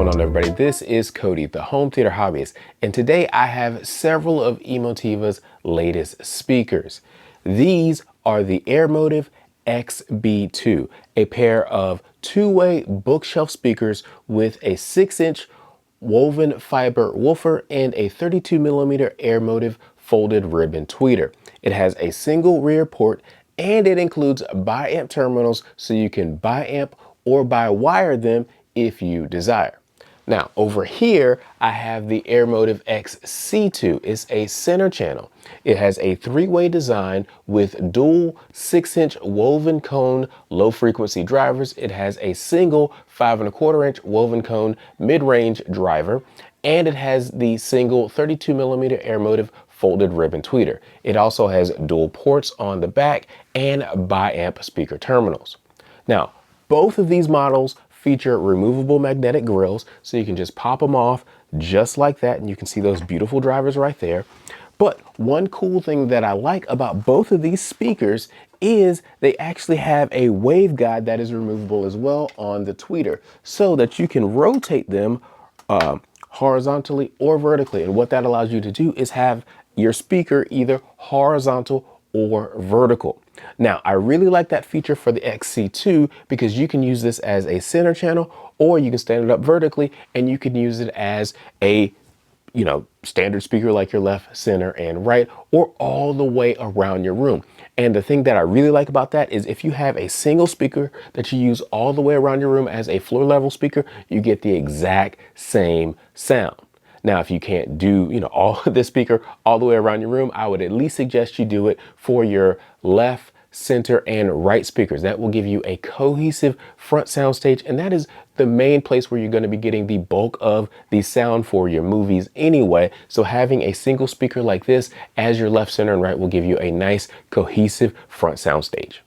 going on, everybody? This is Cody, the home theater hobbyist, and today I have several of Emotiva's latest speakers. These are the Emotiva XB2, a pair of two-way bookshelf speakers with a 6-inch woven fiber woofer and a 32mm Emotiva folded ribbon tweeter. It has a single rear port and it includes bi-amp terminals, so you can bi-amp or bi-wire them if you desire. Now over here I have the Emotiva XC2. It's a center channel. It has a three-way design with dual 6-inch woven cone low frequency drivers. It has a single 5¼ woven cone mid-range driver, and it has the single 32mm Emotiva folded ribbon tweeter. It also has dual ports on the back and bi-amp speaker terminals. Now, both of these models feature removable magnetic grills, so you can just pop them off just like that, and you can see those beautiful drivers right there. But one cool thing that I like about both of these speakers is they actually have a waveguide that is removable as well on the tweeter, so that you can rotate them horizontally or vertically. And what that allows you to do is have your speaker either horizontal or vertical. Now, I really like that feature for the XC2 because you can use this as a center channel, or you can stand it up vertically and you can use it as a, standard speaker like your left, center, and right, or all the way around your room. And the thing that I really like about that is if you have a single speaker that you use all the way around your room as a floor level speaker, you get the exact same sound. Now, if you can't do, all of this speaker all the way around your room, I would at least suggest you do it for your left, center, and right speakers. That will give you a cohesive front soundstage, and that is the main place where you're going to be getting the bulk of the sound for your movies anyway. So having a single speaker like this as your left, center, and right will give you a nice cohesive front soundstage.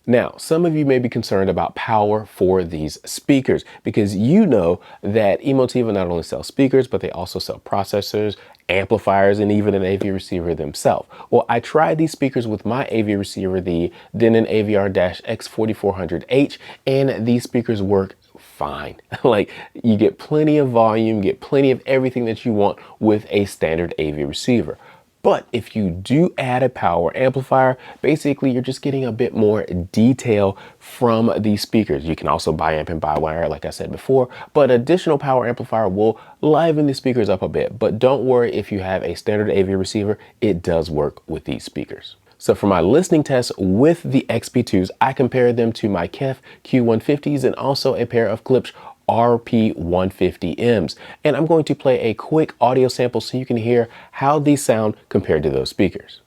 Now, some of you may be concerned about power for these speakers because you know that Emotiva not only sells speakers, but they also sell processors, amplifiers, and even an AV receiver themselves. Well, I tried these speakers with my AV receiver, the Denon AVR-X4400H, and these speakers work fine. Like, you get plenty of volume, get plenty of everything that you want with a standard AV receiver. But if you do add a power amplifier, basically you're just getting a bit more detail from these speakers. You can also bi-amp and bi-wire, like I said before, but additional power amplifier will liven the speakers up a bit. But don't worry, if you have a standard AV receiver, it does work with these speakers. So for my listening test with the XB2s, I compared them to my KEF Q150s and also a pair of Klipsch RP150Ms. And I'm going to play a quick audio sample so you can hear how these sound compared to those speakers.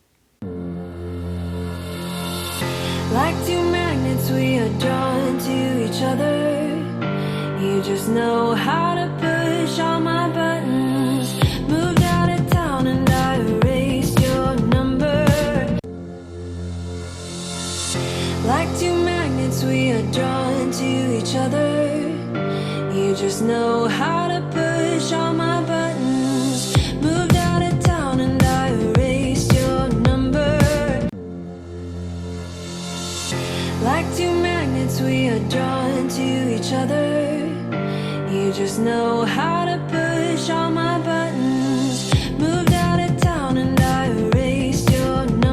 Like two magnets, we are drawn to each other. You just know how to push all my buttons. Moved out of town and I erased your number. Like two magnets, we are drawn to each other. You just know how to push all my buttons. Moved out of town and I erased your number. Like two magnets, we are drawn to each other. You just know how to push all my buttons. Moved out of town and I erased your number.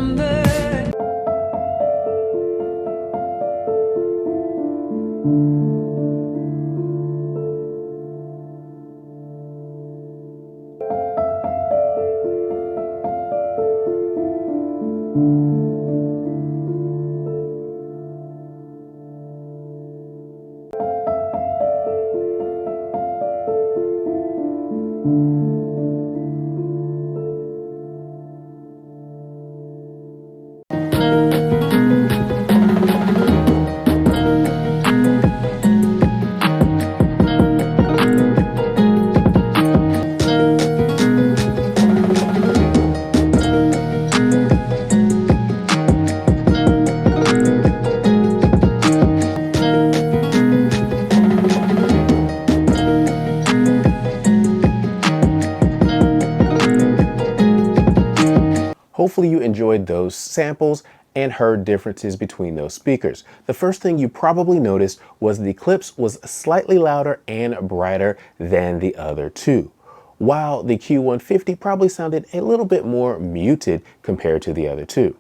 Hopefully you enjoyed those samples and heard differences between those speakers. The first thing you probably noticed was the Klipsch was slightly louder and brighter than the other two, while the Q150 probably sounded a little bit more muted compared to the other two.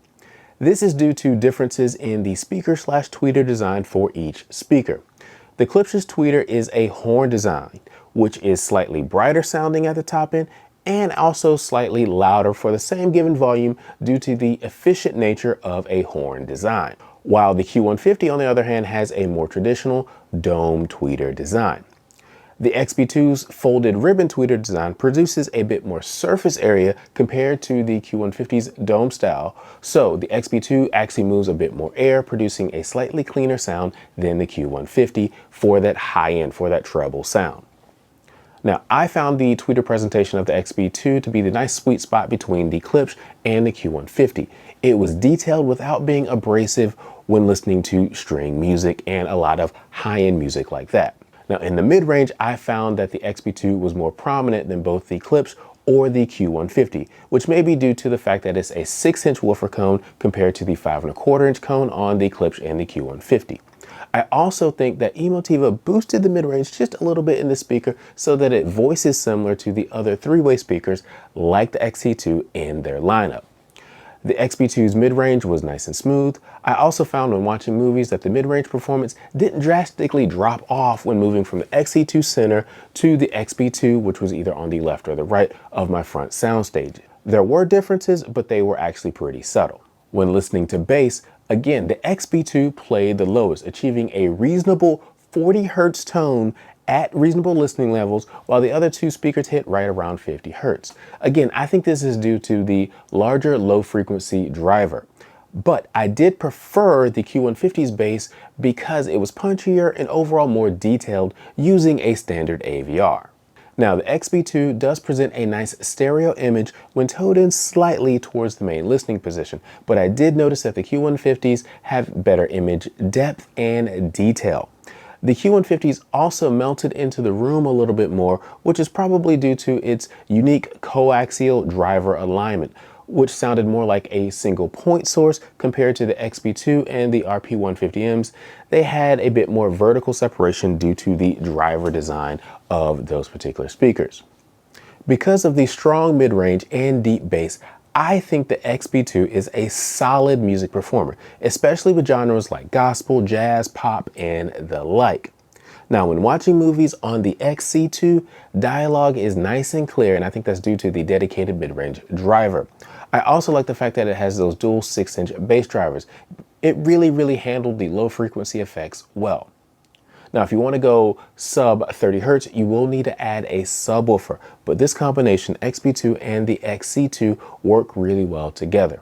This is due to differences in the speaker/tweeter design for each speaker. The Klipsch's tweeter is a horn design, which is slightly brighter sounding at the top end and also slightly louder for the same given volume due to the efficient nature of a horn design, while the Q150 on the other hand has a more traditional dome tweeter design. The XB2's folded ribbon tweeter design produces a bit more surface area compared to the Q150's dome style, so the XB2 actually moves a bit more air, producing a slightly cleaner sound than the Q150 for that high end, for that treble sound. Now, I found the tweeter presentation of the XB2 to be the nice sweet spot between the Klipsch and the Q150. It was detailed without being abrasive when listening to string music and a lot of high-end music like that. Now, in the mid-range, I found that the XB2 was more prominent than both the Klipsch or the Q150, which may be due to the fact that it's a 6-inch woofer cone compared to the 5¼ inch cone on the Klipsch and the Q150. I also think that Emotiva boosted the mid-range just a little bit in the speaker so that it voices similar to the other three-way speakers like the XC2 in their lineup. The XB2's mid-range was nice and smooth. I also found when watching movies that the mid-range performance didn't drastically drop off when moving from the XC2 center to the XB2, which was either on the left or the right of my front soundstage. There were differences, but they were actually pretty subtle. When listening to bass, again, the XB2 played the lowest, achieving a reasonable 40 Hz tone at reasonable listening levels, while the other two speakers hit right around 50 Hz. Again, I think this is due to the larger low frequency driver. But I did prefer the Q150's bass because it was punchier and overall more detailed using a standard AVR. Now, the XB2 does present a nice stereo image when towed in slightly towards the main listening position, but I did notice that the Q150s have better image depth and detail. The Q150s also melted into the room a little bit more, which is probably due to its unique coaxial driver alignment, which sounded more like a single point source compared to the XB2 and the RP150Ms. They had a bit more vertical separation due to the driver design of those particular speakers. Because of the strong mid-range and deep bass, I think the XB2 is a solid music performer, especially with genres like gospel, jazz, pop, and the like. Now, when watching movies on the XC2, dialogue is nice and clear, and I think that's due to the dedicated mid-range driver. I also like the fact that it has those dual 6-inch bass drivers. It really handled the low frequency effects well. Now, if you want to go sub 30 Hz, you will need to add a subwoofer, but this combination, XB2 and the XC2, work really well together.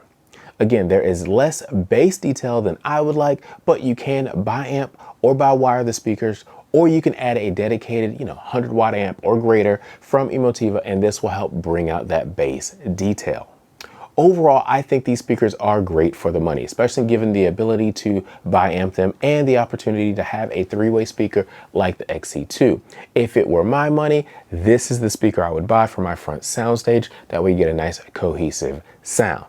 Again, there is less bass detail than I would like, but you can bi-amp or bi-wire the speakers, or you can add a dedicated 100-watt amp or greater from Emotiva, and this will help bring out that bass detail. Overall, I think these speakers are great for the money, especially given the ability to bi-amp them and the opportunity to have a three-way speaker like the XC2. If it were my money, this is the speaker I would buy for my front soundstage. That way you get a nice cohesive sound.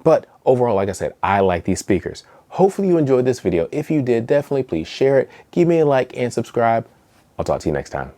But overall, like I said, I like these speakers. Hopefully you enjoyed this video. If you did, definitely please share it, give me a like and subscribe. I'll talk to you next time.